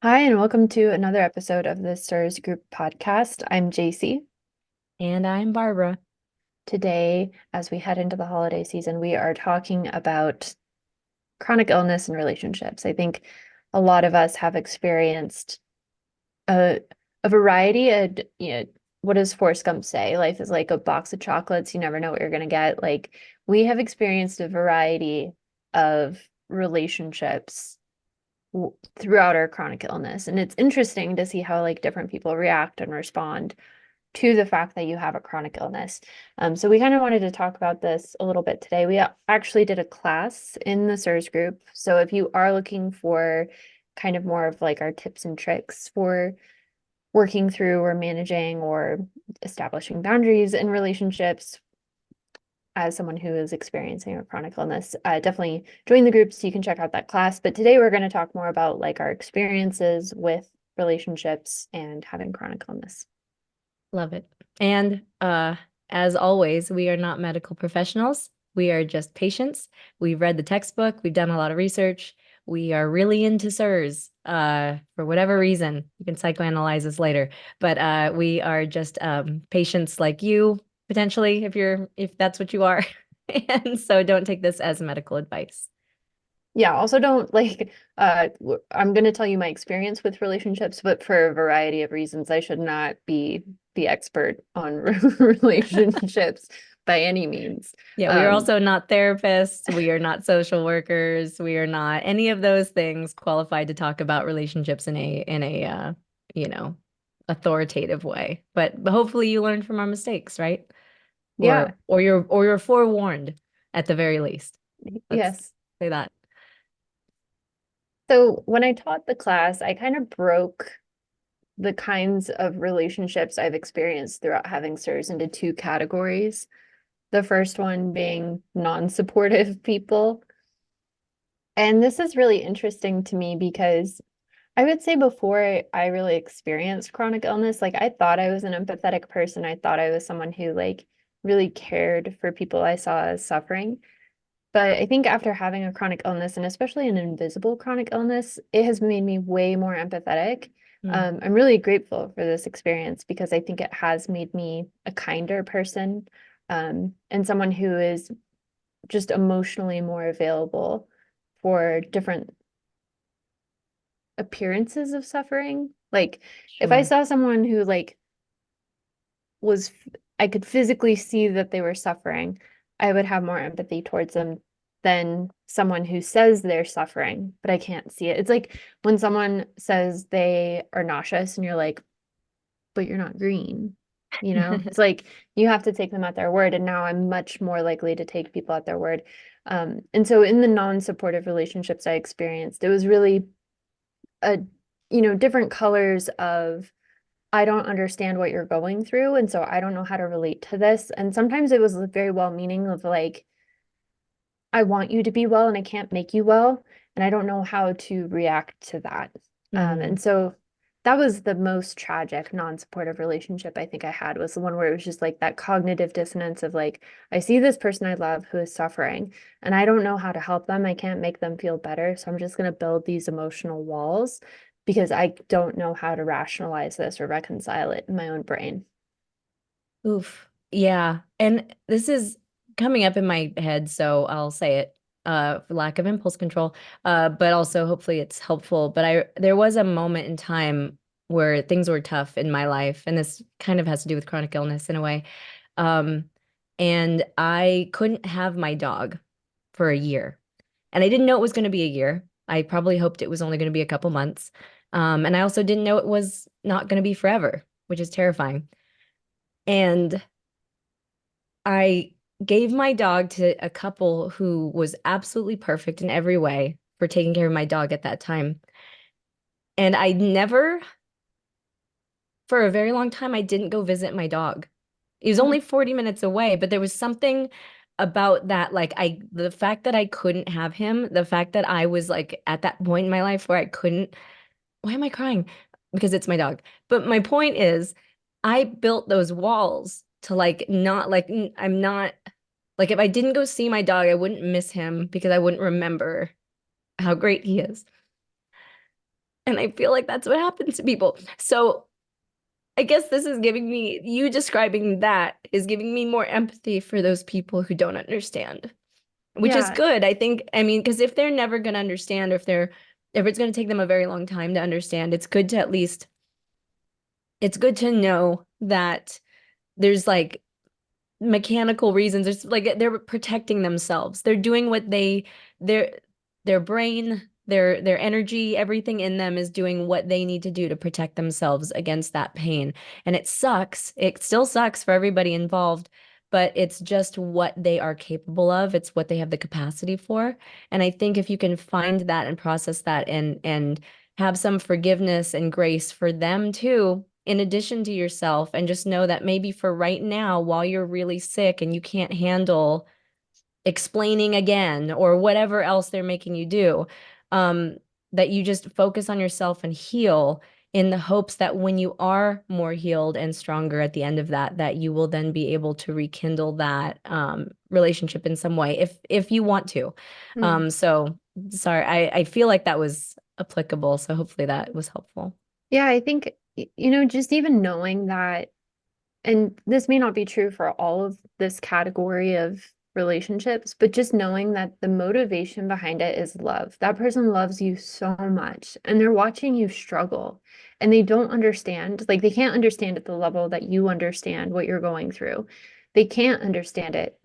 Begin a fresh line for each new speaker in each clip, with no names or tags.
Hi, and welcome to another episode of the CIRS Group podcast. I'm Jacie.
And I'm Barbara.
Today, as we head into the holiday season, we are talking about chronic illness and relationships. I think a lot of us have experienced a, a variety of, what does Forrest Gump say? Life is like a box of chocolates. You never know what you're going to get. Like, we have experienced a variety of relationships throughout our chronic illness. And it's interesting to see how like different people react and respond to the fact that you have a chronic illness. So we kind of wanted to talk about this a little bit today. We actually did a class in the CIRS group. So if you are looking for kind of more of like our tips and tricks for working through or managing or establishing boundaries in relationships, as someone who is experiencing a chronic illness, definitely join the group so you can check out that class. But today we're going to talk more about like our experiences with relationships and having chronic illness.
Love it. And as always, we are not medical professionals. We are just patients. We've read the textbook. We've done a lot of research. We are really into CIRS for whatever reason. You can psychoanalyze us later. But we are just patients like you, potentially, if that's what you are. And so don't take this as medical advice.
Yeah, also don't like I'm going to tell you my experience with relationships, but for a variety of reasons, I should not be the expert on relationships by any means.
Yeah, we are
Um,
also not therapists. We are not social workers. We are not any of those things qualified to talk about relationships in a you know, authoritative way. But hopefully you learn from our mistakes, right?
yeah,
Or you're forewarned at the very least. Let's
yes.
say that.
So when I taught the class, I kind of broke the kinds of relationships I've experienced throughout having CIRS into two categories. The first one being non-supportive people. And this is really interesting to me because I would say before I really experienced chronic illness, like I thought I was an empathetic person. I thought I was someone who like really cared for people I saw as suffering. But I think after having a chronic illness, and especially an invisible chronic illness, it has made me way more empathetic.
Mm,
I'm really grateful for this experience because I think it has made me a kinder person, and someone who is just emotionally more available for different appearances of suffering. Like if I
sure.
saw someone who like was, I could physically see that they were suffering, I would have more empathy towards them than someone who says they're suffering, but I can't see it. It's like when someone says they are nauseous and you're like, but you're not green. It's like you have to take them at their word. And now I'm much more likely to take people at their word. And so in the non-supportive relationships I experienced, it was really a, different colors of I don't understand what you're going through, and so I don't know how to relate to this. And sometimes it was very well meaning of like, I want you to be well and I can't make you well, and I don't know how to react to that.
Hmm.
And so that was the most tragic non-supportive relationship I think I had was the one where it was just like that cognitive dissonance of like, I see this person I love who is suffering and I don't know how to help them. I can't make them feel better. So I'm just going to build these emotional walls because I don't know how to rationalize this or reconcile it in my own brain.
Oof. Yeah. And this is coming up in my head, so I'll say it, for lack of impulse control. But also hopefully it's helpful. But there was a moment in time where things were tough in my life, and this kind of has to do with chronic illness in a way. Um, and I couldn't have my dog for a year. And I didn't know it was going to be a year. I probably hoped it was only going to be a couple months. And I also didn't know it was not going to be forever, which is terrifying. And I gave my dog to a couple who was absolutely perfect in every way for taking care of my dog at that time. And I never, for a very long time, I didn't go visit my dog. It was only 40 minutes away, but there was something about that, like the fact that I couldn't have him, the fact that I was like at that point in my life where I couldn't, why am I crying? Because it's my dog. But my point is, I built those walls to like not like I'm not like if I didn't go see my dog, I wouldn't miss him because I wouldn't remember how great he is. And I feel like that's what happens to people. So I guess this is giving me, you describing that is giving me more empathy for those people who don't understand, which is
Yeah,
good. I think, I mean, because if they're never going to understand, or if it's going to take them a very long time to understand, it's good to at least, it's good to know that there's like mechanical reasons. It's like they're protecting themselves. They're doing what their their brain, their energy, everything in them is doing what they need to do to protect themselves against that pain. And it sucks. It still sucks for everybody involved, but it's just what they are capable of. It's what they have the capacity for. And I think if you can find that and process that and have some forgiveness and grace for them too, in addition to yourself, and just know that maybe for right now, while you're really sick and you can't handle explaining again or whatever else they're making you do, um, that you just focus on yourself and heal in the hopes that when you are more healed and stronger at the end of that, that you will then be able to rekindle that relationship in some way if you want to.
mm.
So sorry, I feel like that was applicable. So hopefully that was helpful.
Yeah, I think, just even knowing that, and this may not be true for all of this category of relationships, but just knowing that the motivation behind it is love. That person loves you so much and they're watching you struggle and they don't understand, like they can't understand at the level that you understand what you're going through. They can't understand it.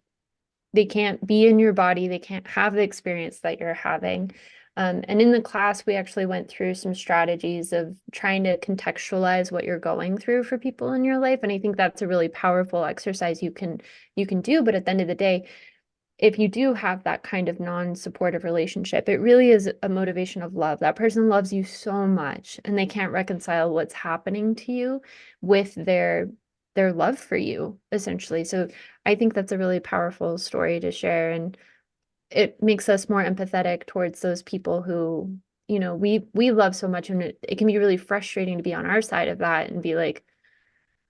They can't be in your body. They can't have the experience that you're having. And in the class, we actually went through some strategies of trying to contextualize what you're going through for people in your life. And I think that's a really powerful exercise you can do. But at the end of the day, if you do have that kind of non-supportive relationship, it really is a motivation of love. That person loves you so much and they can't reconcile what's happening to you with their love for you, essentially. So I think that's a really powerful story to share, and it makes us more empathetic towards those people who, we love so much, and it can be really frustrating to be on our side of that and be like,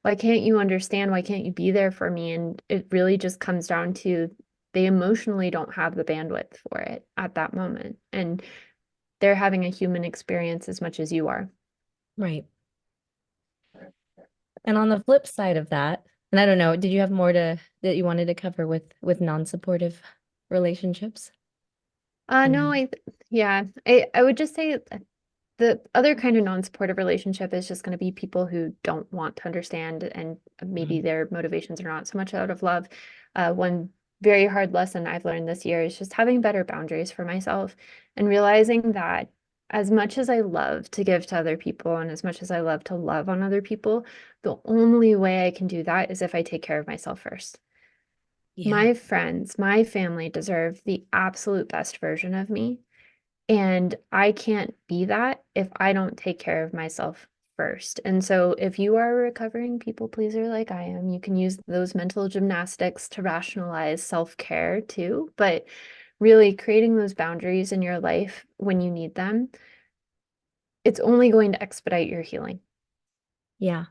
why can't you understand? Why can't you be there for me? And it really just comes down to they emotionally don't have the bandwidth for it at that moment. And they're having a human experience as much as you are.
Right. And on the flip side of that, and I don't know, did you have more to that you wanted to cover with non-supportive relationships?
No,
Mm.
yeah, I would just say the other kind of non-supportive relationship is just going to be people who don't want to understand, and maybe their motivations are not so much out of love. One very hard lesson I've learned this year is just having better boundaries for myself and realizing that as much as I love to give to other people and as much as I love to love on other people, the only way I can do that is if I take care of myself first.
Yeah.
My friends, my family deserve the absolute best version of me. And I can't be that if I don't take care of myself first. And so if you are a recovering people pleaser like I am, you can use those mental gymnastics to rationalize self-care too. But really creating those boundaries in your life when you need them, it's only going to expedite your healing.
Yeah.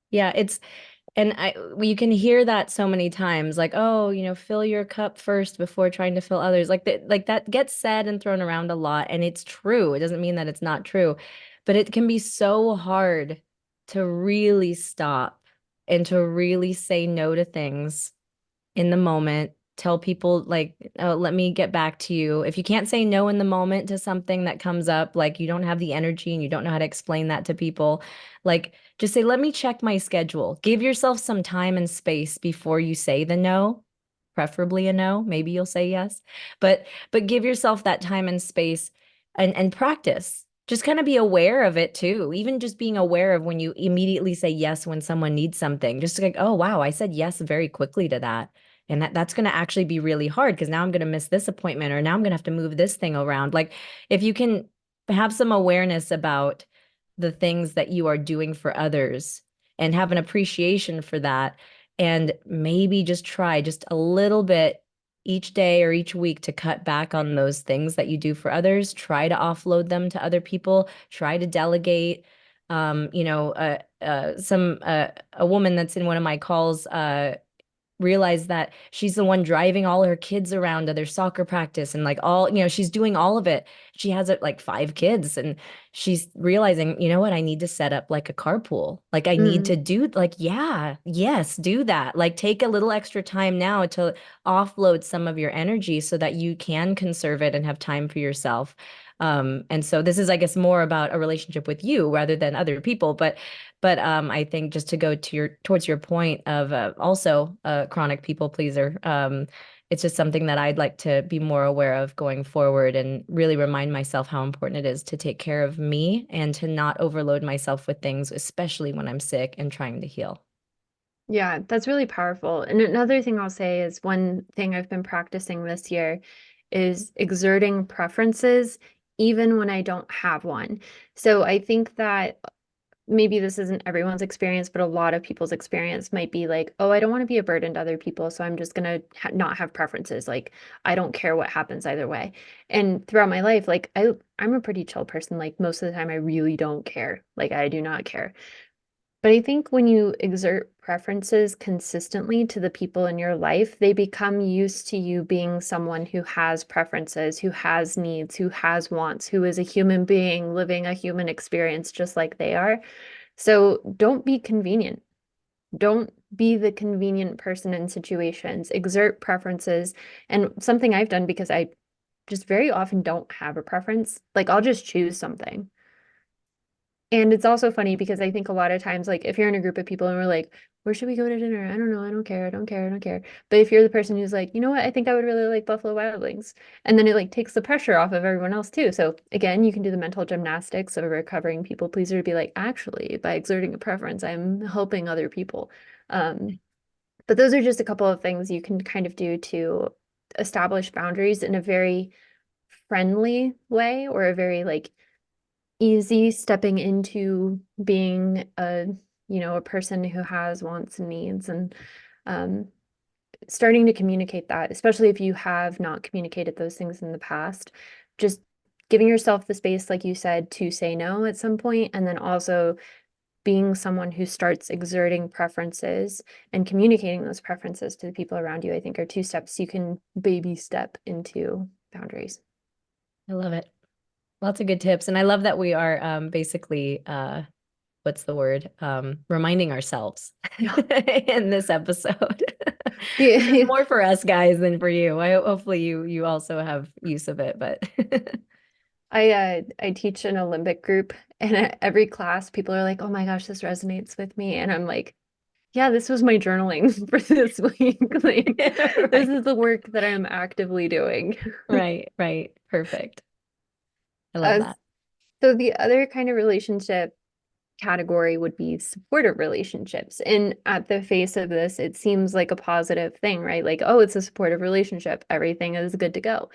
Yeah, and you can hear that so many times, like, oh, fill your cup first before trying to fill others. Like that gets said and thrown around a lot, and it's true. It doesn't mean that it's not true, but it can be so hard to really stop and to really say no to things in the moment. Tell people like, oh, let me get back to you. If you can't say no in the moment to something that comes up, like you don't have the energy and you don't know how to explain that to people, like just say, let me check my schedule. Give yourself some time and space before you say the no, preferably a no. Maybe you'll say yes, but give yourself that time and space and practice. Just kind of be aware of it too. Even just being aware of when you immediately say yes when someone needs something. Just like, oh wow, I said yes very quickly to that. And that's going to actually be really hard because now I'm going to miss this appointment or now I'm going to have to move this thing around. Like if you can have some awareness about the things that you are doing for others and have an appreciation for that, and maybe just try just a little bit each day or each week to cut back on those things that you do for others, try to offload them to other people, try to delegate. A woman that's in one of my calls realize that she's the one driving all her kids around to their soccer practice and like all, she's doing all of it. She has like 5 kids and she's realizing, you know what, I need to set up like a carpool. Like I need
Mm.
to do like, yeah, yes, do that. Like take a little extra time now to offload some of your energy so that you can conserve it and have time for yourself. And so this is, I guess, more about a relationship with you rather than other people. But I think just to go to towards your point of also a chronic people pleaser, it's just something that I'd like to be more aware of going forward and really remind myself how important it is to take care of me and to not overload myself with things, especially when I'm sick and trying to heal.
Yeah, that's really powerful. And another thing I'll say is one thing I've been practicing this year is exerting preferences even when I don't have one. So I think that maybe this isn't everyone's experience, but a lot of people's experience might be like, oh, I don't want to be a burden to other people, so I'm just gonna not have preferences. Like, I don't care what happens either way. And throughout my life, like I'm a pretty chill person. Like most of the time, I really don't care. Like I do not care. But I think when you exert preferences consistently to the people in your life, they become used to you being someone who has preferences, who has needs, who has wants, who is a human being living a human experience just like they are. So don't be convenient. Don't be the convenient person in situations. Exert preferences. And something I've done because I just very often don't have a preference, like I'll just choose something. And it's also funny because I think a lot of times, like if you're in a group of people and we're like, where should we go to dinner? I don't know. I don't care. I don't care. I don't care. But if you're the person who's like, you know what? I think I would really like Buffalo Wild Wings. And then it like takes the pressure off of everyone else too. So again, you can do the mental gymnastics of a recovering people pleaser to be like, actually, by exerting a preference, I'm helping other people. Um, but those are just a couple of things you can kind of do to establish boundaries in a very friendly way or a very like easy stepping into being a person who has wants and needs and um, starting to communicate that, especially if you have not communicated those things in the past, just giving yourself the space, like you said, to say no at some point, and then also being someone who starts exerting preferences and communicating those preferences to the people around you, I think are 2 steps you can baby step into boundaries.
I love it. Lots of good tips. And I love that we are basically what's the word? Reminding ourselves
Yeah.
in this episode. This is
The
more for us guys than for you. Hopefully you also have use of it, but
I teach an Olympic group, and at every class, people are like, "Oh my gosh, this resonates with me," and I'm like, "Yeah, this was my journaling for this week. Like, this
right.
is the work that I'm actively doing."
Right, right. Perfect. I love
Uh,
that.
so the other kind of relationship category would be supportive relationships. And at the face of this, it seems like a positive thing, right? Like, oh, it's a supportive relationship. Everything is good to go.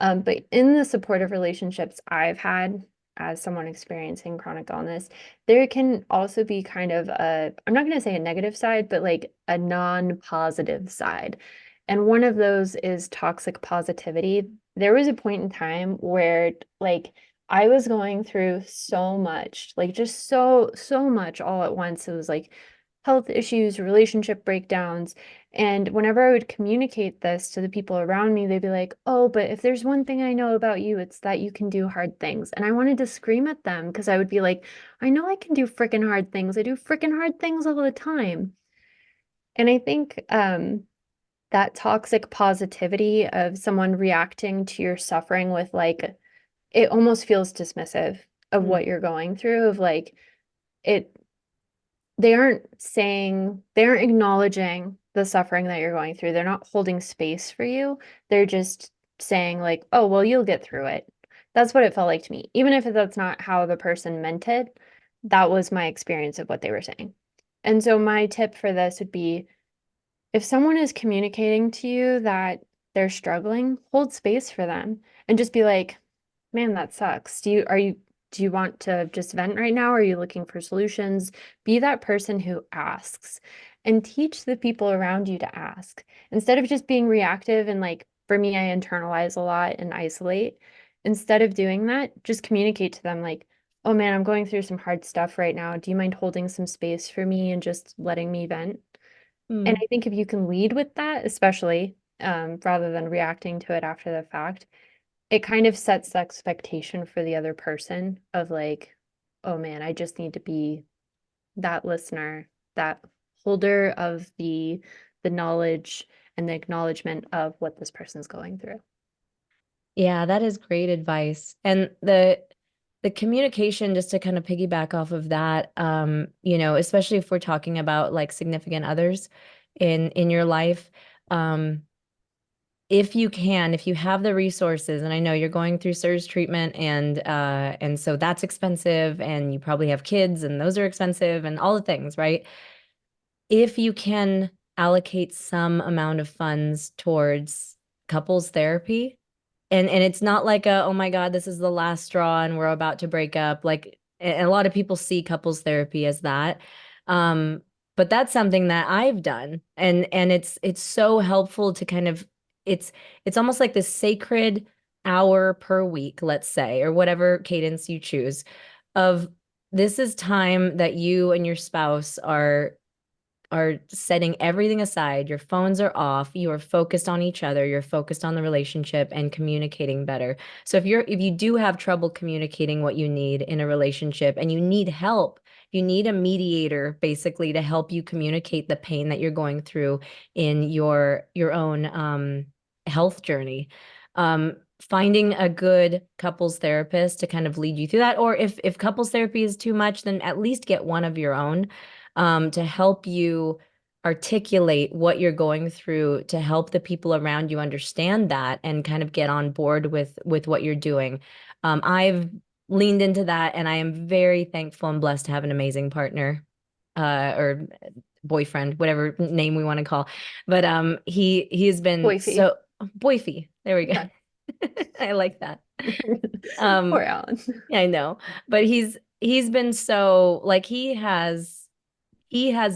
But in the supportive relationships I've had as someone experiencing chronic illness, there can also be kind of I'm not going to say a negative side, but like a non-positive side. And one of those is toxic positivity. There was a point in time where like I was going through so much, like just so much all at once. It was like health issues, relationship breakdowns. And whenever I would communicate this to the people around me, they'd be like, oh, but if there's one thing I know about you, it's that you can do hard things. And I wanted to scream at them because I would be like, I know I can do freaking hard things. I do freaking hard things all the time. And I think that toxic positivity of someone reacting to your suffering with like it almost feels dismissive of
Mm.
what you're going through of like it they aren't acknowledging the suffering that you're going through. They're not holding space for you. They're just saying like, "Oh, well, you'll get through it." That's what it felt like to me. Even if that's not how the person meant it, that was my experience of what they were saying. And so my tip for this would be if someone is communicating to you that they're struggling, hold space for them and just be like, man, that sucks. Do you want to just vent right now? Or are you looking for solutions? Be that person who asks and teach the people around you to ask instead of just being reactive. And like for me, I internalize a lot and isolate. Instead of doing that, just communicate to them like, oh man, I'm going through some hard stuff right now. Do you mind holding some space for me and just letting me vent? And
Mm.
I think if you can lead with that, especially rather than reacting to it after the fact, it kind of sets the expectation for the other person of like, oh man, I just need to be that listener, that holder of the knowledge and the acknowledgement of what this person's going through.
Yeah, that is great advice. And the communication, just to kind of piggyback off of that, especially if we're talking about like significant others in your life, um, if you can, if you have the resources, and I know you're going through CIRS treatment and so that's expensive, and you probably have kids and those are expensive and all the things, right? If you can allocate some amount of funds towards couples therapy, and it's not like a, oh my God, this is the last straw and we're about to break up. Like a lot of people see couples therapy as that. Um, but that's something that I've done. And it's so helpful to kind of it's it's almost like this sacred hour per week, let's say, or whatever cadence you choose, of this is time that you and your spouse are setting everything aside. Your phones are off. You are focused on each other. You're focused on the relationship and communicating better. So if you do have trouble communicating what you need in a relationship and you need help, you need a mediator basically to help you communicate the pain that you're going through in your own health journey. Finding a good couples therapist to kind of lead you through that, or if couples therapy is too much, then at least get one of your own to help you articulate what you're going through, to help the people around you understand that and kind of get on board with what you're doing. I've leaned into that, and I am very thankful and blessed to have an amazing partner, or boyfriend, whatever name we want to call. But he has been
Boyfie.
so boyfie. There we go.
Yeah.
I like that.
Poor
Um,
Alan.
yeah, I know, but he's been so like he has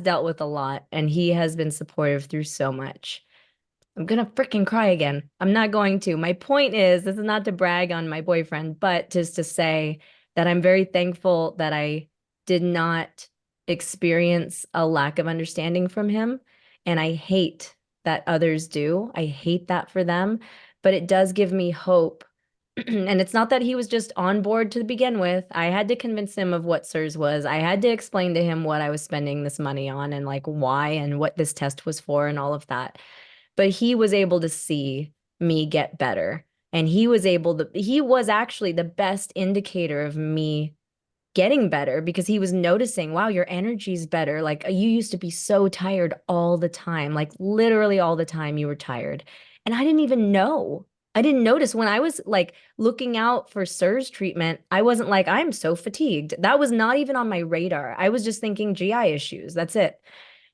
dealt with a lot and he has been supportive through so much. I'm gonna freaking cry again. I'm not going to. My point is, this is not to brag on my boyfriend, but just to say that I'm very thankful that I did not experience a lack of understanding from him. And I hate that others do. I hate that for them, but it does give me hope. And it's not that he was just on board to begin with. I had to convince him of what CIRS was. I had to explain to him what I was spending this money on and like why and what this test was for and all of that. But he was able to see me get better. And he was actually the best indicator of me getting better because he was noticing, wow, your energy's better. Like you used to be so tired all the time, like literally all the time you were tired. And I didn't even know. I didn't notice when I was like looking out for CIRS treatment. I wasn't like, I'm so fatigued. That was not even on my radar. I was just thinking GI issues. That's it.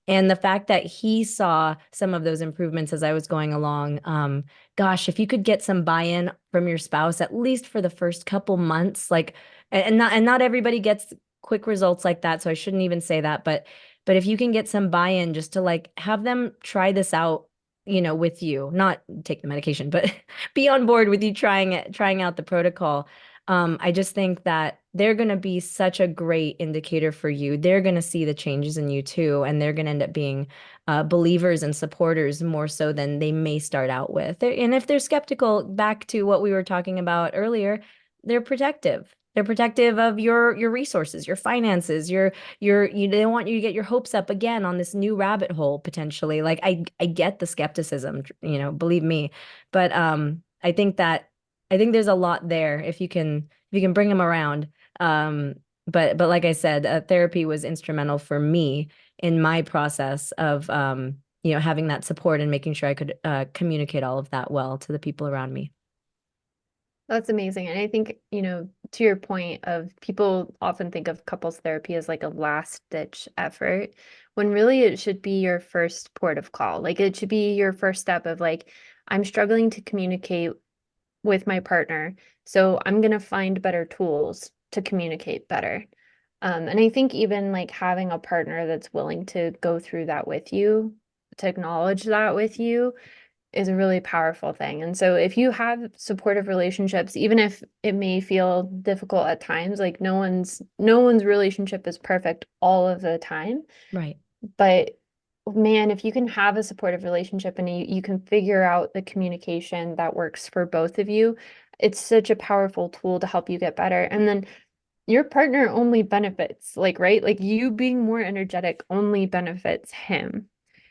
And the fact that he saw some of those improvements as I was going along, gosh, if you could get some buy-in from your spouse, at least for the first couple months, like, and not everybody gets quick results like that, so I shouldn't even say that, but if you can get some buy-in just to like have them try this out, with you, not take the medication, but be on board with you trying out the protocol. I just think that they're going to be such a great indicator for you. They're going to see the changes in you too, and they're going to end up being believers and supporters more so than they may start out with. And if they're skeptical, back to what we were talking about earlier, they're protective. They're protective of your resources, your finances, they don't want you to get your hopes up again on this new rabbit hole potentially. Like I get the skepticism, believe me, but I think there's a lot there if you can bring them around. Um, but like I said, therapy was instrumental for me in my process of having that support and making sure I could communicate all of that well to the people around me.
That's amazing. And I think, to your point of people often think of couples therapy as like a last ditch effort, when really it should be your first port of call. Like it should be your first step of like, I'm struggling to communicate with my partner. So I'm going to find better tools to communicate better. And I think even like having a partner that's willing to go through that with you, to acknowledge that with you, is a really powerful thing. And so if you have supportive relationships, even if it may feel difficult at times, like no one's relationship is perfect all of the time,
Right.
but man, if you can have a supportive relationship and you can figure out the communication that works for both of you, it's such a powerful tool to help you get better. And then your partner only benefits, like, right? Like you being more energetic only benefits him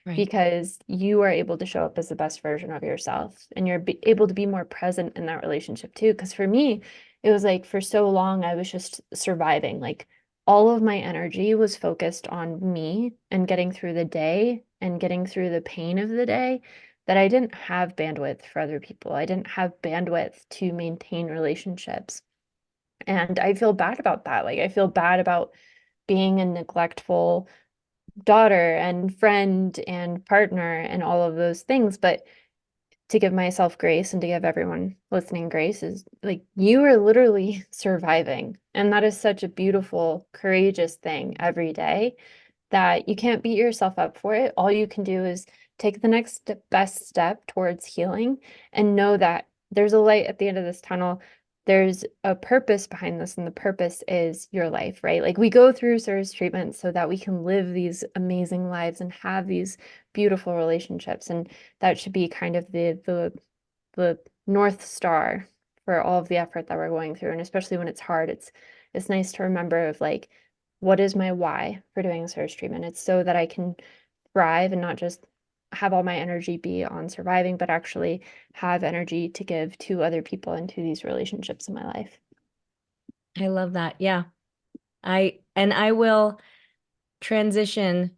Right.
because you are able to show up as the best version of yourself and you're able to be more present in that relationship too. Because for me, it was like for so long, I was just surviving. Like all of my energy was focused on me and getting through the day and getting through the pain of the day that I didn't have bandwidth for other people. I didn't have bandwidth to maintain relationships. And I feel bad about that. Like I feel bad about being a neglectful daughter and friend and partner and all of those things. But to give myself grace and to give everyone listening grace is like you are literally surviving. And that is such a beautiful, courageous thing every day that you can't beat yourself up for it. All you can do is take the next best step towards healing and know that there's a light at the end of this tunnel. There's a purpose behind this, and the purpose is your life, right? Like we go through CIRS treatment so that we can live these amazing lives and have these beautiful relationships. And that should be kind of the North Star for all of the effort that we're going through. And especially when it's hard, it's nice to remember of like, what is my why for doing CIRS treatment? It's so that I can thrive and not just have all my energy be on surviving, but actually have energy to give to other people and to these relationships in my life.
I love that. Yeah. I will transition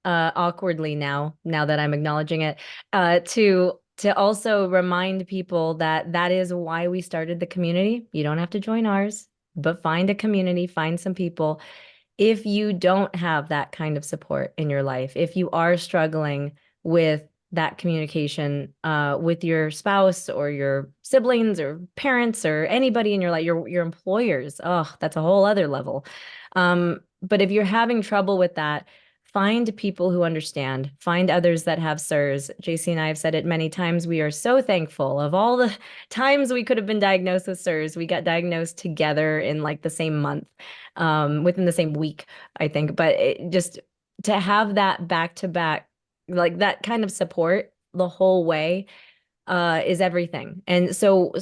awkwardly now that I'm acknowledging it, to also remind people that that is why we started the community. You don't have to join ours, but find a community, find some people. If you don't have that kind of support in your life, if you are struggling with that communication with your spouse or your siblings or parents or anybody in your life, your employers, oh, that's a whole other level. But if you're having trouble with that, find people who understand, find others that have CIRS. Jacie and I have said it many times. We are so thankful of all the times we could have been diagnosed with CIRS. We got diagnosed together in like the same month, within the same week, I think. But just to have that back to back, like that kind of support the whole way, is everything. And so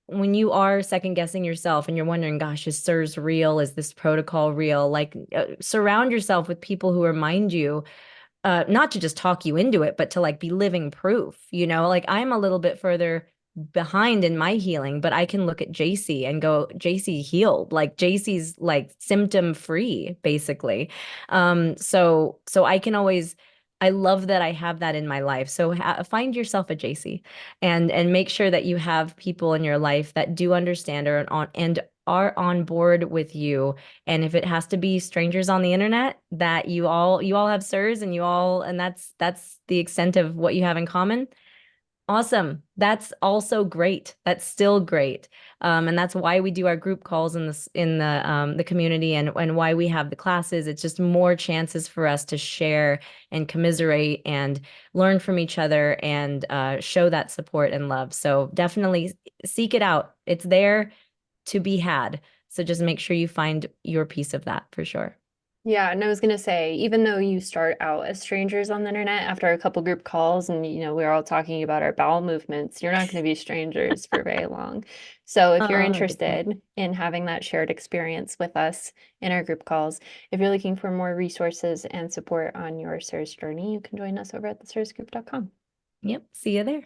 when you are second guessing yourself and you're wondering, gosh, is CIRS real? Is this protocol real? Like, surround yourself with people who remind you, not to just talk you into it, but to like be living proof, like I'm a little bit further behind in my healing, but I can look at Jacie and go, Jacie healed, like Jacie's like symptom free, basically. So I can always, I love that I have that in my life. So find yourself a Jacie, and make sure that you have people in your life that do understand or are on board with you. And if it has to be strangers on the internet, that you all have CIRS, and that's the extent of what you have in common. Awesome. That's also great. That's still great. And that's why we do our group calls in the community, and why we have the classes. It's just more chances for us to share and commiserate and learn from each other, and show that support and love. So definitely seek it out. It's there to be had. So just make sure you find your piece of that for sure.
Yeah, and I was gonna say, even though you start out as strangers on the internet, after a couple group calls and we're all talking about our bowel movements, you're not gonna be strangers for very long. So if you're
Good point.
interested in having that shared experience with us in our group calls, if you're looking for more resources and support on your CIRS journey, you can join us over at theCIRSgroup.com.
Yep. See you there.